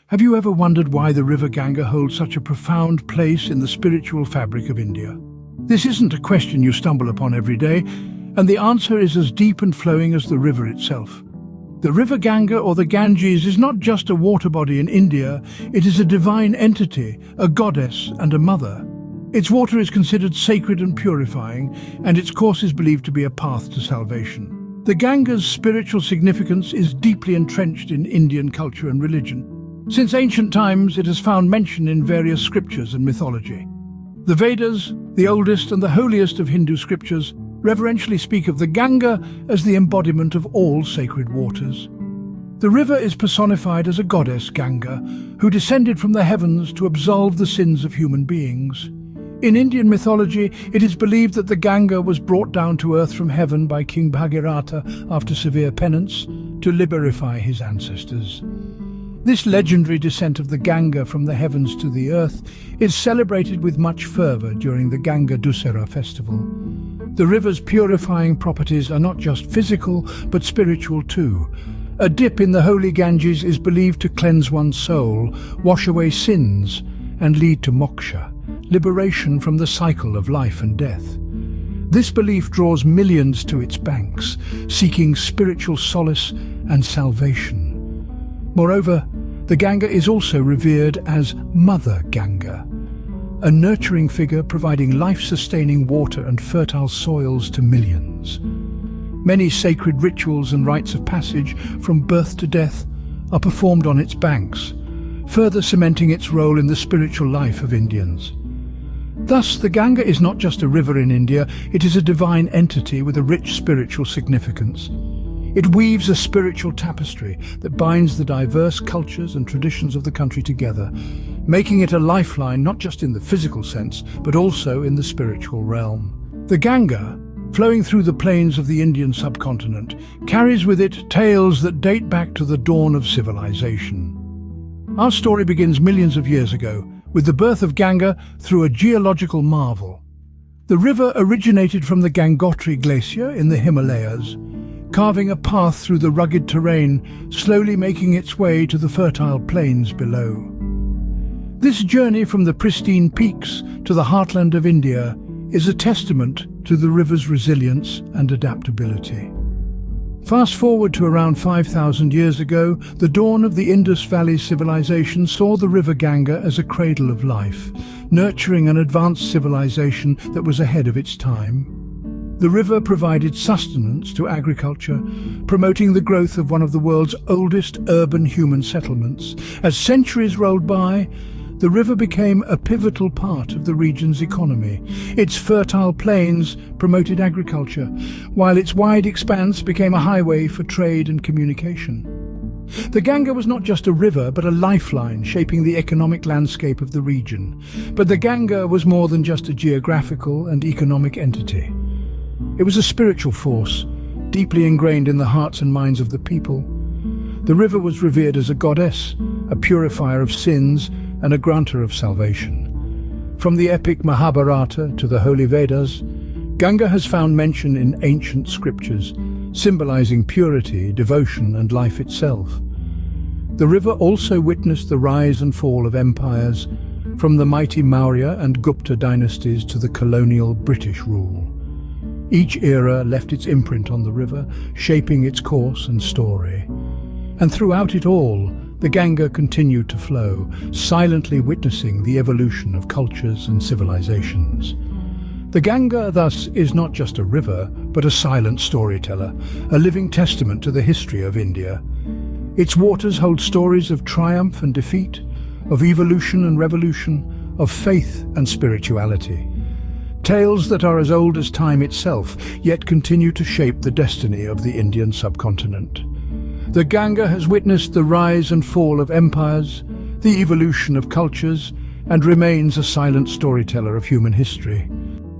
Have you ever wondered why the river Ganga holds such a profound place in the spiritual fabric of India? This isn't a question you stumble upon every day, and the answer is as deep and flowing as the river itself. The river Ganga, or the Ganges, is not just a water body in India, it is a divine entity, a goddess and a mother. Its water is considered sacred and purifying, and its course is believed to be a path to salvation. The Ganga's spiritual significance is deeply entrenched in Indian culture and religion. Since ancient times, it has found mention in various scriptures and mythology. The Vedas, the oldest and the holiest of Hindu scriptures, reverentially speak of the Ganga as the embodiment of all sacred waters. The river is personified as a goddess, Ganga, who descended from the heavens to absolve the sins of human beings. In Indian mythology, it is believed that the Ganga was brought down to earth from heaven by King Bhagirath after severe penance to liberify his ancestors. This legendary descent of the Ganga from the heavens to the earth is celebrated with much fervour during the Ganga Dussehra festival. The river's purifying properties are not just physical, but spiritual too. A dip in the holy Ganges is believed to cleanse one's soul, wash away sins, and lead to moksha, liberation from the cycle of life and death. This belief draws millions to its banks, seeking spiritual solace and salvation. Moreover, the Ganga is also revered as Mother Ganga, a nurturing figure providing life-sustaining water and fertile soils to millions. Many sacred rituals and rites of passage from birth to death are performed on its banks, further cementing its role in the spiritual life of Indians. Thus, the Ganga is not just a river in India, it is a divine entity with a rich spiritual significance. It weaves a spiritual tapestry that binds the diverse cultures and traditions of the country together, making it a lifeline not just in the physical sense, but also in the spiritual realm. The Ganga, flowing through the plains of the Indian subcontinent, carries with it tales that date back to the dawn of civilization. Our story begins millions of years ago, with the birth of Ganga through a geological marvel. The river originated from the Gangotri Glacier in the Himalayas, carving a path through the rugged terrain, slowly making its way to the fertile plains below. This journey from the pristine peaks to the heartland of India is a testament to the river's resilience and adaptability. Fast forward to around 5,000 years ago, the dawn of the Indus Valley civilization saw the river Ganga as a cradle of life, nurturing an advanced civilization that was ahead of its time. The river provided sustenance to agriculture, promoting the growth of one of the world's oldest urban human settlements. As centuries rolled by, the river became a pivotal part of the region's economy. Its fertile plains promoted agriculture, while its wide expanse became a highway for trade and communication. The Ganga was not just a river, but a lifeline shaping the economic landscape of the region. But the Ganga was more than just a geographical and economic entity. It was a spiritual force, deeply ingrained in the hearts and minds of the people. The river was revered as a goddess, a purifier of sins, and a granter of salvation. From the epic Mahabharata to the holy Vedas, Ganga has found mention in ancient scriptures, symbolizing purity, devotion, and life itself. The river also witnessed the rise and fall of empires, from the mighty Maurya and Gupta dynasties to the colonial British rule. Each era left its imprint on the river, shaping its course and story. And throughout it all, the Ganga continued to flow, silently witnessing the evolution of cultures and civilizations. The Ganga, thus, is not just a river, but a silent storyteller, a living testament to the history of India. Its waters hold stories of triumph and defeat, of evolution and revolution, of faith and spirituality. Tales that are as old as time itself, yet continue to shape the destiny of the Indian subcontinent. The Ganga has witnessed the rise and fall of empires, the evolution of cultures, and remains a silent storyteller of human history.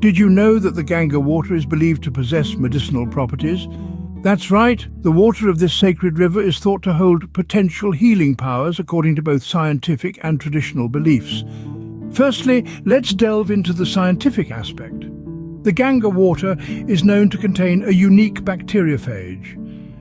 Did you know that the Ganga water is believed to possess medicinal properties? That's right, the water of this sacred river is thought to hold potential healing powers according to both scientific and traditional beliefs. Firstly, let's delve into the scientific aspect. The Ganga water is known to contain a unique bacteriophage.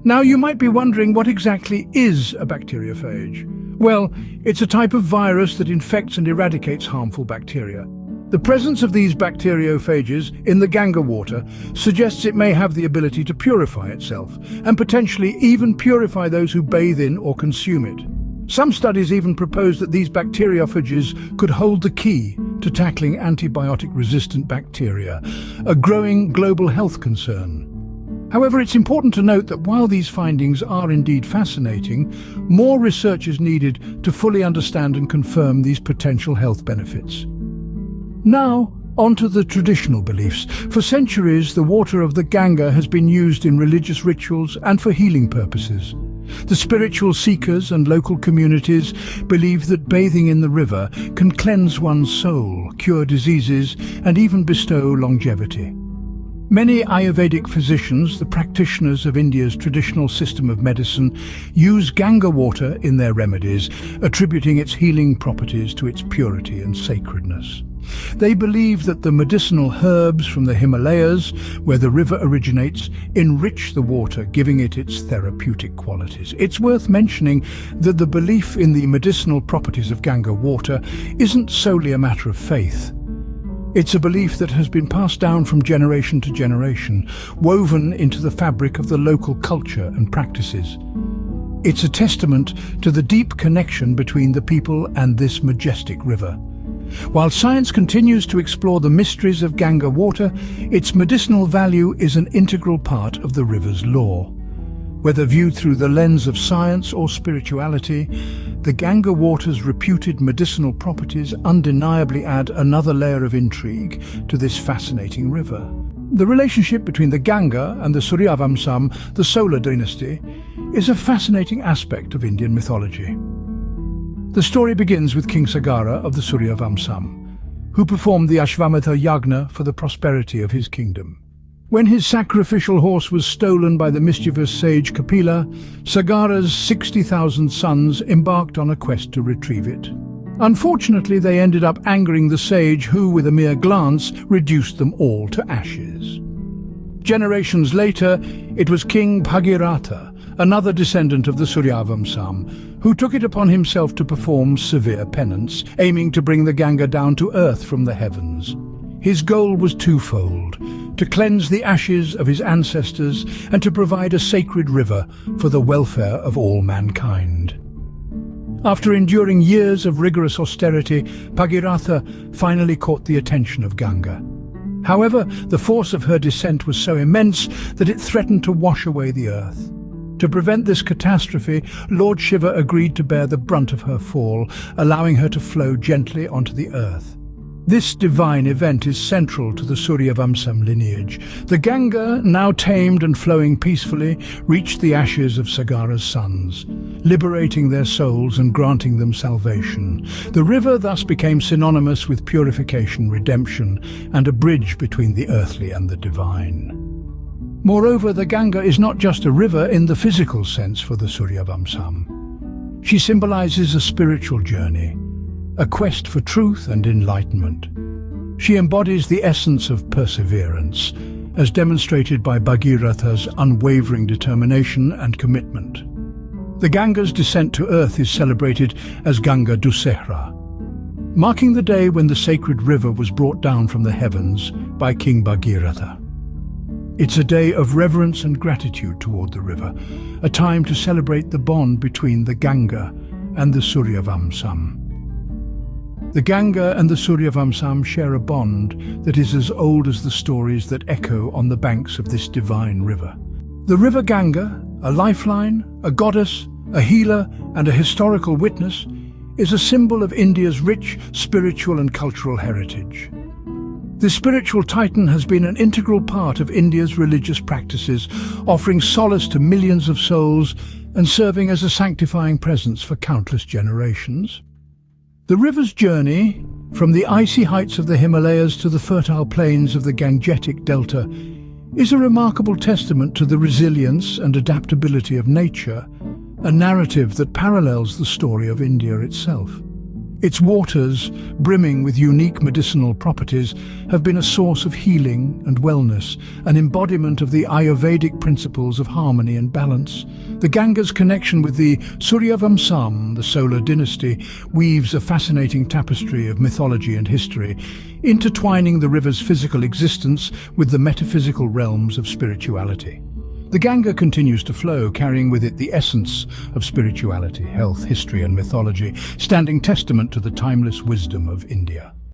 Now, you might be wondering, what exactly is a bacteriophage? Well, it's a type of virus that infects and eradicates harmful bacteria. The presence of these bacteriophages in the Ganga water suggests it may have the ability to purify itself, and potentially even purify those who bathe in or consume it. Some studies even propose that these bacteriophages could hold the key to tackling antibiotic-resistant bacteria, a growing global health concern. However, it's important to note that while these findings are indeed fascinating, more research is needed to fully understand and confirm these potential health benefits. Now, onto the traditional beliefs. For centuries, the water of the Ganga has been used in religious rituals and for healing purposes. The spiritual seekers and local communities believe that bathing in the river can cleanse one's soul, cure diseases, and even bestow longevity. Many Ayurvedic physicians, the practitioners of India's traditional system of medicine, use Ganga water in their remedies, attributing its healing properties to its purity and sacredness. They believe that the medicinal herbs from the Himalayas, where the river originates, enrich the water, giving it its therapeutic qualities. It's worth mentioning that the belief in the medicinal properties of Ganga water isn't solely a matter of faith. It's a belief that has been passed down from generation to generation, woven into the fabric of the local culture and practices. It's a testament to the deep connection between the people and this majestic river. While science continues to explore the mysteries of Ganga water, its medicinal value is an integral part of the river's lore. Whether viewed through the lens of science or spirituality, the Ganga water's reputed medicinal properties undeniably add another layer of intrigue to this fascinating river. The relationship between the Ganga and the Suryavamsam, the solar dynasty, is a fascinating aspect of Indian mythology. The story begins with King Sagara of the Suryavamsam, who performed the Ashvametha Yagna for the prosperity of his kingdom. When his sacrificial horse was stolen by the mischievous sage Kapila, Sagara's 60,000 sons embarked on a quest to retrieve it. Unfortunately, they ended up angering the sage, who, with a mere glance, reduced them all to ashes. Generations later, it was King Bhagiratha, another descendant of the Suryavamsam, who took it upon himself to perform severe penance, aiming to bring the Ganga down to earth from the heavens. His goal was twofold: to cleanse the ashes of his ancestors and to provide a sacred river for the welfare of all mankind. After enduring years of rigorous austerity, Bhagiratha finally caught the attention of Ganga. However, the force of her descent was so immense that it threatened to wash away the earth. To prevent this catastrophe, Lord Shiva agreed to bear the brunt of her fall, allowing her to flow gently onto the earth. This divine event is central to the Suryavamsam lineage. The Ganga, now tamed and flowing peacefully, reached the ashes of Sagara's sons, liberating their souls and granting them salvation. The river thus became synonymous with purification, redemption, and a bridge between the earthly and the divine. Moreover, the Ganga is not just a river in the physical sense for the Suryavamsam. She symbolizes a spiritual journey, a quest for truth and enlightenment. She embodies the essence of perseverance, as demonstrated by Bhagiratha's unwavering determination and commitment. The Ganga's descent to earth is celebrated as Ganga Dussehra, marking the day when the sacred river was brought down from the heavens by King Bhagiratha. It's a day of reverence and gratitude toward the river, a time to celebrate the bond between the Ganga and the Suryavamsam. The Ganga and the Suryavamsam share a bond that is as old as the stories that echo on the banks of this divine river. The river Ganga, a lifeline, a goddess, a healer, and a historical witness, is a symbol of India's rich spiritual and cultural heritage. This spiritual titan has been an integral part of India's religious practices, offering solace to millions of souls and serving as a sanctifying presence for countless generations. The river's journey, from the icy heights of the Himalayas to the fertile plains of the Gangetic Delta, is a remarkable testament to the resilience and adaptability of nature, a narrative that parallels the story of India itself. Its waters, brimming with unique medicinal properties, have been a source of healing and wellness, an embodiment of the Ayurvedic principles of harmony and balance. The Ganga's connection with the Suryavamsam, the solar dynasty, weaves a fascinating tapestry of mythology and history, intertwining the river's physical existence with the metaphysical realms of spirituality. The Ganga continues to flow, carrying with it the essence of spirituality, health, history and mythology, standing testament to the timeless wisdom of India.